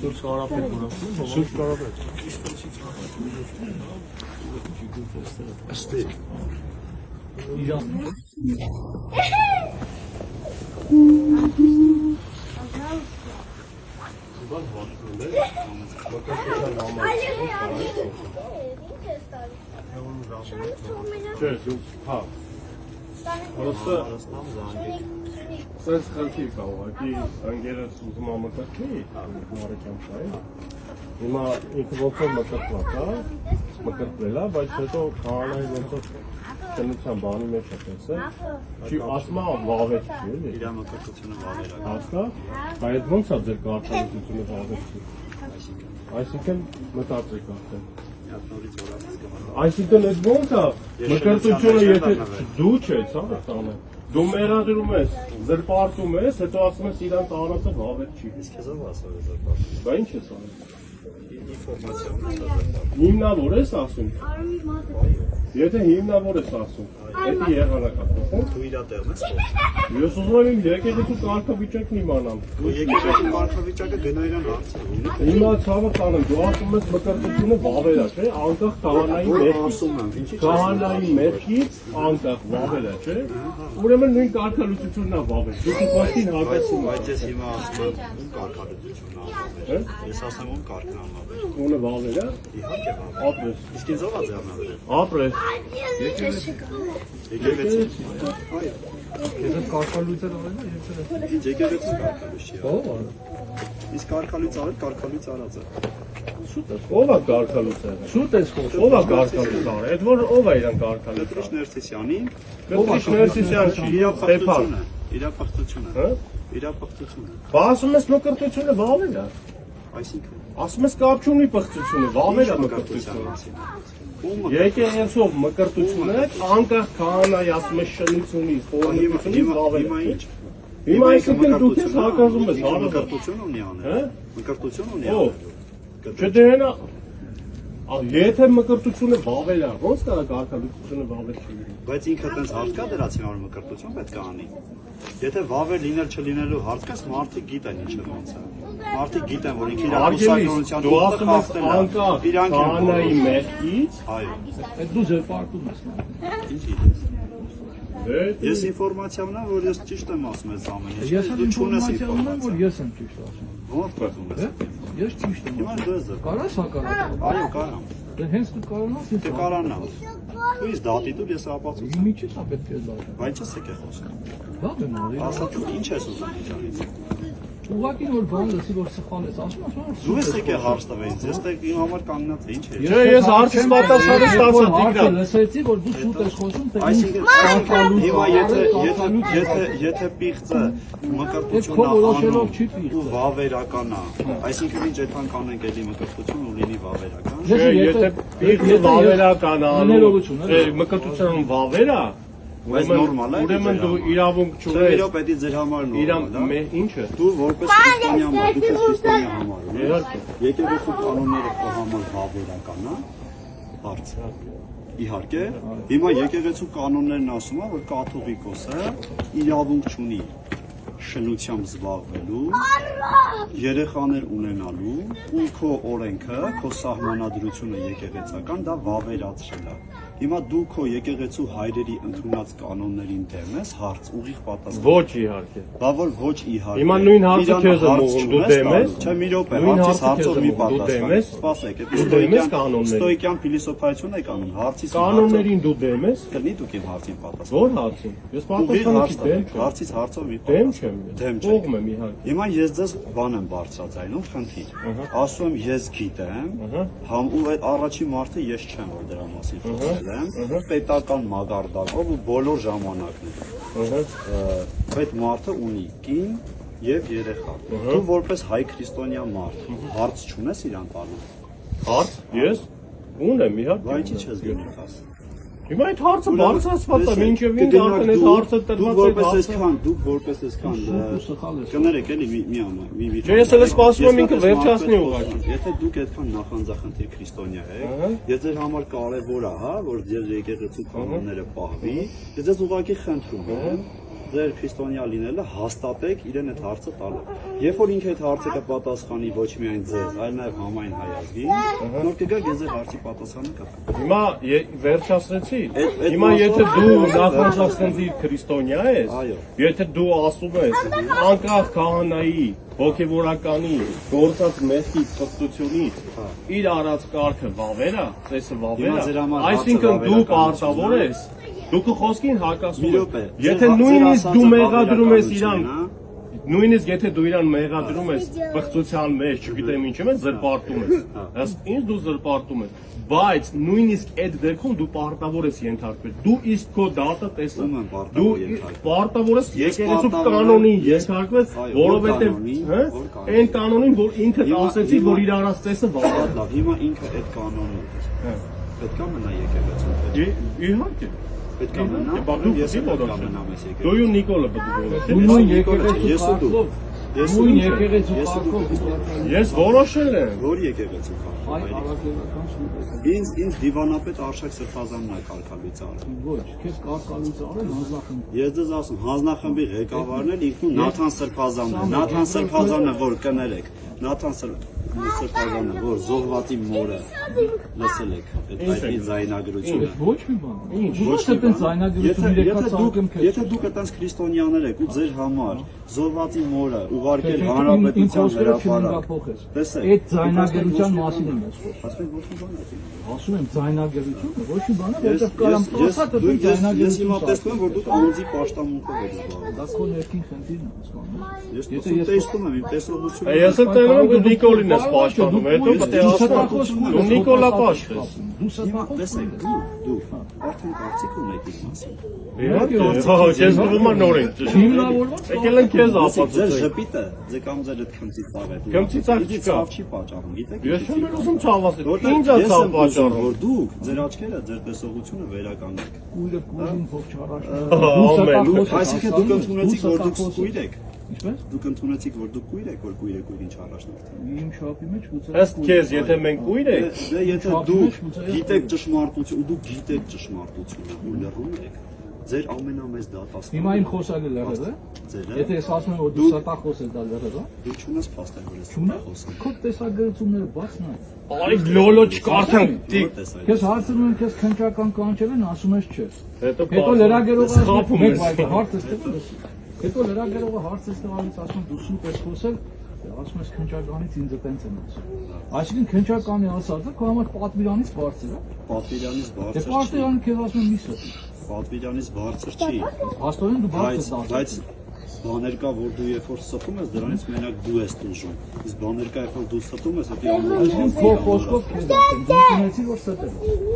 Դուրս կարապետ որոշում, Սուրճ կարապետ։ Աստի։ Հա։ Просто Սենց խնդիր կա ուղղակի անգերս ուզում ամրկրկի Մարեկյան շահի Հիմա ինքը ոնց որ մկրտված է, մկրտվել է, բայց հետո քահանայի ոնց որ տնության բանի մեջ է տեսել Չի ասում է վավետ չի էլի Իրա մկրտությունը վավեր է Հասկա, բայց ոնց է ձեր կարգավիճակությունը վավետ չի Այսինքն մտածեք արդեն Այսինքն այդ ոնց է մկրտությունը եթե դու չես, հա, տանը Դու մեղադրում ես, զրպարտում ես, հետո ասում ես իրանց առածը վավետ չի Իսկ քեզ ով ասել է զրպարտում Բա ինչ ես անում Ինֆորմացիա Հիմնավոր ես ասում Եթե հիմնավոր ես ասում, դա եղանակապետը Դու իրա տեղն ես Ես ուզում եմ իմ եկեղեցու կարգավիճակն իմանամ Դու եկեղեցու կարգավիճակը գնա իրան հարցը Հիմա ցավը տանեմ, դու ասում ես մկրտությունը վավեր է, չէ, անկախ քահանայի մեղքից անկախ վավեր է, չէ Ուրեմն նույն կարգալուծությունն է վավեր, դու կպաշտին հարկեցում Բայց ես հիմա ասում եմ ում կարգալուծությունն է վավեր Ես ասում ում կարգն է վավեր Ունը վավեր է, Իհարկե վավեր ապրես Իսկ ինձ ով է ձեռնավորել Ապրես Եկեղեցի Ես այդ կարգալույցը արել եմ Ինչ եկեղեցի կարգալույց չի Ո՞վ է Իսկ կարգալույց արել, կարգալույց արած է Ո՞վ է կարգալուծը Շուտ ես խոսում, ով է կարգալուծը արել, այդ որ ով է իրան կարգալուծը Կտրիշ Ներսիսյանի Կտրիշ Ներսիսյան չի, Ստեփան Իրապախտությունը Հա Իրապախտությունը Բա ասում ես մկրտությունը վավեր է Այսինքն Ասում ես կապ չունի պղծությունը, վավեր է մկրտությունը Եկեղեցով մկրտությունը անկախ քահանայի ասում ես շնությունից, ֆորմությունից վավեր Հիմա ինչ Հիմա այսինքն դու քեզ հակազում ես Մկրտություն ունի անել Մկրտություն ունի Ո՞վ անել Չդենա Եթե մկրտությունը վավեր է, ո՞նց կարա կարգալուծությունը վավեր չի Բայց ինքը տենց հարց կա դրացի համար մկրտություն պետք է անի Եթե վավեր լինել չլինելու հարց կաս մարդիկ գիտեն ինչ է ոնց է Մարդիկ գիտեն որ ինքը իր կուսակցության դու ասում ես անկախ քահանայի մեղքից Այո Այդ դու զրպարտում ես Ինչ գիտես Ես ինֆորմացիա ունեմ որ ես ճիշտ եմ ասում ես ամեն ինչ Ես դու չունես ինֆորմացիա ունեմ որ ինֆորմացիա ես եմ ճիշտ ասում Ո՞ր պատում ես Ես ճիշտ եմ Հիմա դու ես Կարաս հակառակը Այո կարամ Դե հենց դու կարողանաս Դե կարանա Ու ես դատի դու ես ապացուցեմ Իմիջից է պետք է լավ Բայց ես եկե խոսում Լավ եմ արի Ասա դու ինչ ես ուզում իջանից Ուղղակի որ բան լսի որ սխալ ես ասում Դու ես եկե հարց տվեց ես դե իմ համար կանգնած է ինչ է Չէ ես հարցից պատասխանը ստացա Տիգրան Լսեցի որ դու շուտ ես խոսում թե Այսինքն հիմա եթե պիղծը մկրտությունն ու վավերական է այսինքն ինչ այդքան կանենք էլի մկրտություն ու լինի վավերական Չէ եթե պիղծը վավերական է մկրտության վավեր է Բայց նորմալ է Ուրեմն դու իրավունք չունես Դե պետք է ձեր համար նորմալ է Ինչը Դու որպես քրիստոնյա դու քրիստոնյա համար Իհարկե Եկեղեցու կանոնները քո համար վավերական է Հարց Իհարկե Հիմա եկեղեցու կանոններն ասում են որ կաթողիկոսը իրավունք չունի շնությամբ զբաղվելու երեխաներ ունենալու ու քո օրենքը քո սահմանադրությունը եկեղեցական դա վավերացրել է Հիմա դու քո եկեղեցու հայրերի ընդունած կանոններին դեմ ես հարց ուղիղ պատասխան Ոչ իհարկե Բա որ ոչ իհարկե Հիմա նույն հարցը քեզ եմ ուղղում դու դեմ ես Չէ մի րոպե հարցից հարցով մի պատասխան Սպասեք ստոիկյան փիլիսոփայություն եք անում հարցից Կանոններին դու դեմ ես Կլինի դուք իմ հարցին պատասխան Ո՞ր հարցին Ես պատասխանեցի դեմ չեմ Հարցից հարցով մի Դեմ չեմ Դեմ չեմ Կողմ եմ իհարկե Հիմա ես ձեզ բան եմ բարձրացնում խնդիր Ասում եմ ես գիտեմ Համ ու այդ առաջի մարդը ես չեմ որ դրա մասին խոսել պետական մագարտակով ու բոլոր ժամանակներում այդ մարդը ունի կին եւ երեխա դու որպես հայ քրիստոնյա մարդ հարց չունես իրան տալու Հարց ես ունեմ իհարկե Բայց ինչի՞ չես գնում ասես Հիմա այդ հարցը բարձրացված է մինչև ինձ արդեն այդ հարցը տրված դուք որպես այսքան կներեք էլի մի ամա Չէ ես էլ սպասում եմ ինքը վերջացնի ուղղակի Եթե դուք այդքան նախանձախնդիր քրիստոնյա եք ես ձեր համար կարևոր է հա որ ձեր եկեղեցու կանոնները պահվի ես ձեզ ուղղակի խնդրում եմ ձեր քրիստոնյա լինելը հաստատեք իրեն այդ հարցը տալը։ Երբ որ ինքը այդ հարցը կպատասխանի ոչ միայն ձեզ, այլ նաև համայն հայազգին, նոր կգաք ես ձեր հարցի պատասխանը կտամ։ Հիմա վերջացրեցի։ Հիմա եթե դու նախանձախնդիր քրիստոնյա ես, եթե դու ասում ես անկախ քահանայի, հոգևորականի, գործած մեղքից, խստությունից, իր արած կարգը վավեր է, ծեսը վավեր է, այսինքն դու պարտավոր ես, դու քո խոսքին հակասում ես։ Եթե նույնիսկ դու մեղադրում ես իրան, նույնիսկ եթե դու իրան մեղադրում ես բղծության մեջ, չգիտեմ ինչ եմ, զրպարտում ես։ Ինչ դու զրպարտում ես, բայց նույնիսկ այդ դեպքում դու պարտավոր ես ենթարկվել։ Դու իսկ քո դատը տեսնում ես։ Դու պարտավոր ես եկեղեցու կանոնին ենթարկվել, որովհետև այն կանոնին, որ ինքդ ասեցի, որ իր արած ծեսը վավեր է։ Հիմա ինքը այդ կանոնը պետք է մնա եկեղեցու։ Իհարկե։ Պետք է մնա, ես մնամ ես եկեղեցու։ Դու Նիկոլը պետք է։ Նույն եկեղեցու Նույն եկեղեցու կարգով Ես որոշել եմ։ Որ եկեղեցու կարգով։ Ինձ դիվանապետ Արշակ Սրբազանն է կարգալից արել։ Ոչ, քեզ կարգալից արել հանձնախմբը։ Ես դες ասում, հանձնախմբի ղեկավարն էլ ինքնու Նաթան Սրբազանն է։ Նաթան Սրբազանը որ կներեք, Նաթան Սրբազանը որ զոհվածի մորը լսել եք այդ զայնագրությունը։ Ոչ մի բան։ Ոչ թե զայնագրություն իրեկած անգամ քեզ։ Եթե դուք այդպես քրիստոնյաներ եք ու ձեր համար զոհվածի մորը ուղարկել հանրապետության հրապարակ։ Տեսեք, այդ զայնագրության մասին եմ ասում։ Ասում եմ զայնագրությունը ոչ մի բան է, որտեղ կարամ ասած է զայնագրություն։ Ես հիմա տեսնում եմ, որ դուք անձի պաշտամունքով եք զբաղվում։ Դա քո ներքին խնդիրն է, հասկանում ես։ Ես տեսնում եմ, իմ տեսողությունը։ Ես էլ տենում եմ դու Նիկոլին ես պաշտպանում, հետո պետք է ասեմ դու Նիկոլա պաշտես։ Դու սա Տեսեք, դու արդեն կարծիք ունեք իր մասին։ Իհարկե, ես դու նոր ենք ճիշտ։ հիմնավորված Եկել են քեզ Ձեր ապացուցել։ ժպիտը, ձեր կամ ձեր այդ քմծիծաղ է։ Քմծիծաղ չկա։ Ցավ չի պատճառում, գիտեք։ Ես չեմ ուզում ցավ ասել։ Ինչ է Ես ցավ եմ ուզում, պատճառում։ որ դուք ձեր աչքերը, ձեր տեսողությունը վերականգնեք։ կույրը կույրին փոխ Ամեն։ Այսինքն դուք ընդունեցիք, որ դուք կույր եք։ Ինչպես։ Դուք ընդունեցիք, որ դուք կույր եք, որ կույրը կույրին չառաջնորդի։ Իմ շապի մեջ գուցե Ըստ քեզ, եթե մենք կույր ենք, Դե եթե դուք գիտեք ճշմարտություն, ու դուք գիտեք ճշմարտությունը ու լռում եք, ձեր ամենամեծ դատաստանը։ Հիմա իմ խոսալը լրել է։ Ձեր Եթե ես ասում եմ որ դու սատախոս ես դա լրել է։ դու չունես փաստեր, որ ես Չունես։ խոսում։ Քո տեսագրությունները բացն է։ արի լոլո չկարդան։ Քեզ հարցնում եմ քեզ քնչական կանչել են, ասում ես չէ։ Հետո Հետո լրագրողը սխալվում մեկ ես։ վայր հարց է տալիս։ Հետո լրագրողը հարց է տալիս, ասում դու սուտ ես խոսել, ասում ես քնչականից ինձ տենց եմ ասում։ Այսինքն քնչականի ասածը քո համար պատվիրանից բարձր է։ Պատվիրանից Դե բարձր չի։ պատվիրանը քեզ ասում եմ մի սոտ։ Պատվիրանից բարձր չի։ Աստորեն դու բարձր դասում։ Բայց բաներ կա, որ դու երբ որ ստում ես, դրանից մենակ դու ես տուժում։ Իսկ բաներ կա, երբ որ դու ստում ես, դա Այսինքն քո խոսքով քեզ ասեմ, դու ունեցի որ ստել։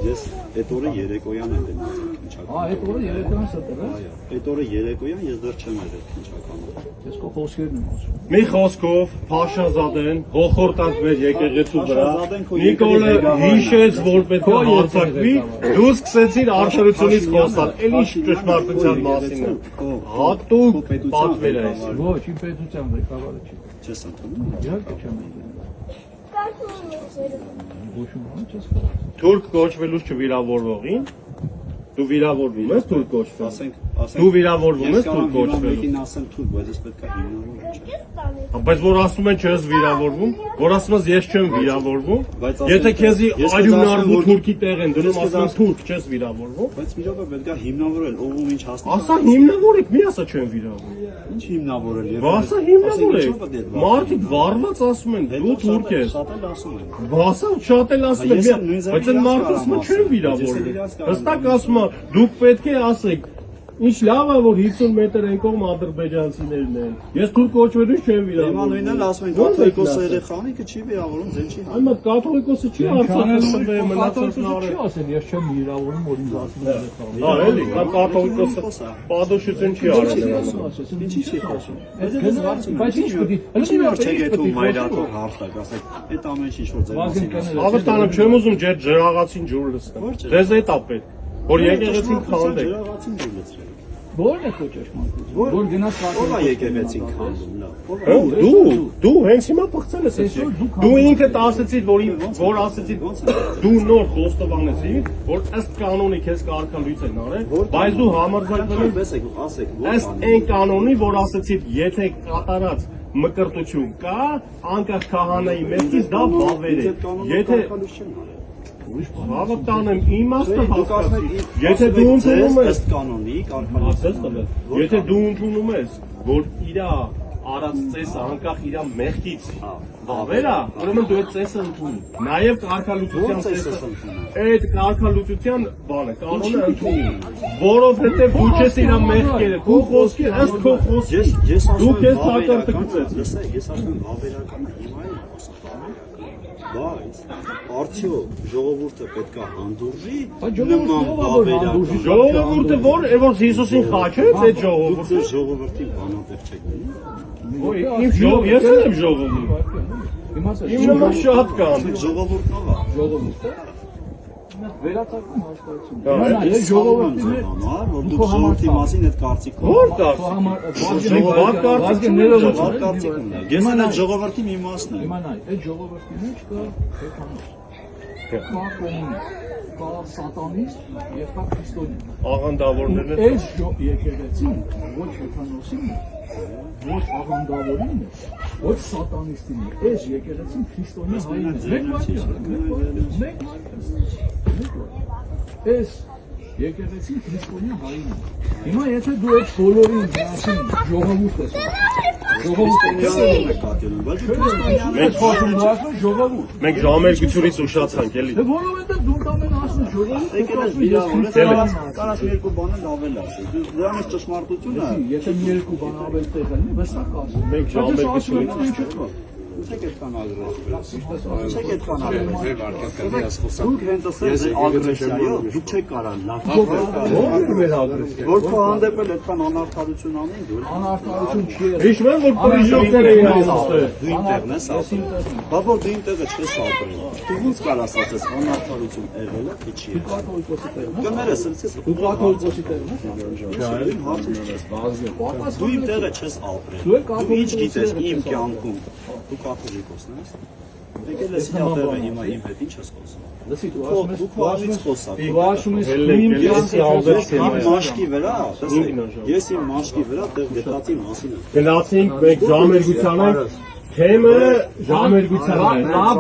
ես այդ օրը երեկոյան եմ դիմացել քնչական։ Այդ օրը երեկոյան ստել է։ Այո, այդ օրը երեկոյան ես դեռ չեմ եղել քնչականում։ Ես քո խոսքերն եմ ասում։ Մի խոսքով Փաշազադեն հոխորտած մեր եկեղեցու վրա Փաշազադեն քո Նիկոլը եկեղեցու հիշեց, որ պետք է հարցակվի, դու սկսեցիր արշրությունից խոսալ, էլ ինչ ճշմարտության մասին է։ Հատուկ պատվեր է այս։ Ոչ, իմ պետության ղեկավարը չի։ Չես ընդունում։ Իհարկե չեմ ընդունում։ Ոչ մի բան չես կարող։ Թուրք կոչվելուց չվիրավորվողին դու վիրավորվում ես թուրք կոչվել։ Ասենք, Դու վիրավորվում ես ես թուրք կարող եմ կոչվելու։ մեկին ասեմ թուրք, բայց ես պետք է հիմնավորում չէ։ Բայց որ ասում են չես վիրավորվում, որ ասում ես ես չեմ վիրավորվում, Բայց եթե քեզի ես արյունարու որ- թուրքի տեղ են դնում, ես ասում են ասում- թուրք չես վիրավորվում։ Բայց մի րոպե պետք է հիմնավորել, ով ում ինչ հասնի։ Ասա հիմնավորեք, մի ասա չեմ վիրավորվում։ Ինչ հիմնավորել։ Բասա հիմնավորեք։ Մարդիկ վառված ասում են դու թուրք ես։ Շատ էլ ասում են։ Բասա շատ էլ ասում են, Ես էլ նույնիսկ բայց այն մարդը ասում է չեմ վիրավորվում։ Հստակ ասում է դուք պետք է ասեք Ինչ լավ է որ 50 մետր են կողմ ադրբեջանցիներն են։ Ես թուրք կոչվելուց չեմ Հիմա վիրավորվում։ նույնն էլ ասում են կաթոլիկոսը երեխան ինքը չի վիրավորում, ձեն չի։ Այո, կաթոլիկոսը չի արցախել մնացածն Չի արել։ ասել, ես չեմ վիրավորում, որ ինձ ասում են եղել։ Դա էլի, կամ կաթոլիկոսը պատոշություն չի արել։ Ինչի՞ չի խոսում։ Բայց ինչ պետք է։ Ինչի՞ որ չեք եթում մայրաթող հարթակ, ասեք, այդ ամեն ինչ որ ձեր մասին ասում։ Ավարտանը չեմ ուզում ջեր ջրաղացին ջուր լցնել։ Դեզ էտա պետք, որ եկեղեցին քանդեք։ Ջրաղացին դու լցրել։ Որն է քո ճշմարտությունը։ Որ գնաց Ո՞ր է եկեղեցին քանդում, լավ։ Դու հենց հիմա բղծել ես էս։ Դու ինքդ ասացիր, որ ասացիր դու նոր խոստովանեցիր, որ ըստ կանոնի քեզ կարգալույց են արել, բայց դու համարձակվել ես ասեք, ըստ այն կանոնի, որ ասացիր, եթե կատարած մկրտություն կա, անկախ քահանայի մեղքից դա բավեր է։ Եթե հավատանեմ իմաստը հասկացի, եթե դու ընդունում ես ըստ կանոնի կարգալույց, եթե դու ընդունում ես, որ իրա արած ծեսը անկախ իրա մեղքից բավեր է, ուրեմն դու այդ ծեսը ընդունի։ Նաև կարգալույցության ծեսը, այդ կարգալույցության բանը, կանոնը ընդունի, որովհետև դու չես իրա մեղքերը, քո խոսքի ըստ քո խոսքի, դու քեզ թակարդկծես։ Ես ասում եմ բավերական է, հիմա էլ խոսում բայց արդյոք ժողովուրդը պետք է հանդուրժի նման բավերական Ժողովուրդը որ Հիսուսին խաչեց այդ ժողովուրդը ժողովրդի բանատեր չեք Իմ ես եմ ժողովուրդ Իմ նման շատ կան ժողովուրդն ով է ժողովուրդը վերացարկում հաշտարություն։ Այս ժողովուրդի համար որ դուք ժողովրդի մասին այդ կարծիք Որ դարձ Ես այն ժողովրդի մի մասն եմ Իմանայ, այդ ժողովրդի մեջ կա հեթանոս, կա կոմունիստ, կա սատանիստ եւ կա քրիստոնյա։ Աղանդավորներն են Այս եկեղեցին ոչ հեթանոսին է, ոչ աղանդավորին է, ոչ սատանիստին է, այս եկեղեցին քրիստոնյա հային է։ Այս եկեղեցին քրիստոնյա հային է։ Հիմա եթե դու այդ բոլորին դասին ժողովուրդ ես ժողովուրդ Մենք ժամերգությունից ուշացանք էլի որովհետև դու տանեն ասում ժողովուրդ կարաս երկու բան էլ ավել ասի դրանից ճշմարտությունը եթե մի երկու բան ավել տեղ լինի վստահ կասեմ Մենք ժամերգությունից Չեք այդքան ագրեսիվ Չեք այդքան ագրեսիվ Դուք հենց ասել ագրեսիայով դուք չեք կարան լավ Որ քո հանդեպ էլ այդքան անարդարություն անեն դու անարդարություն չի Հիշում եմ որ պրիժոկներ էին ասել Դու ինտերն ես ասել Բաբո դու ինտերը չես ապրել Դու ոնց կարաս ասես անարդարություն եղել է թե չի կաթոլիկոսի տեղն Կներես լցես դու կաթոլիկոսի տեղն ես Դու ինտերը չես ապրել Դու ինչ գիտես իմ կյանքում Դու կաթոլիկոսն ես Եկել ես ինտերը հիմա իմ հետ ինչ ես խոսում Լսի դու ասում ես իմ մաշկի վրա ես իմ մաշկի վրա տեղ գտածի մասին եմ Գնացինք մենք ժամերգությանը թեմը ժամերգությանը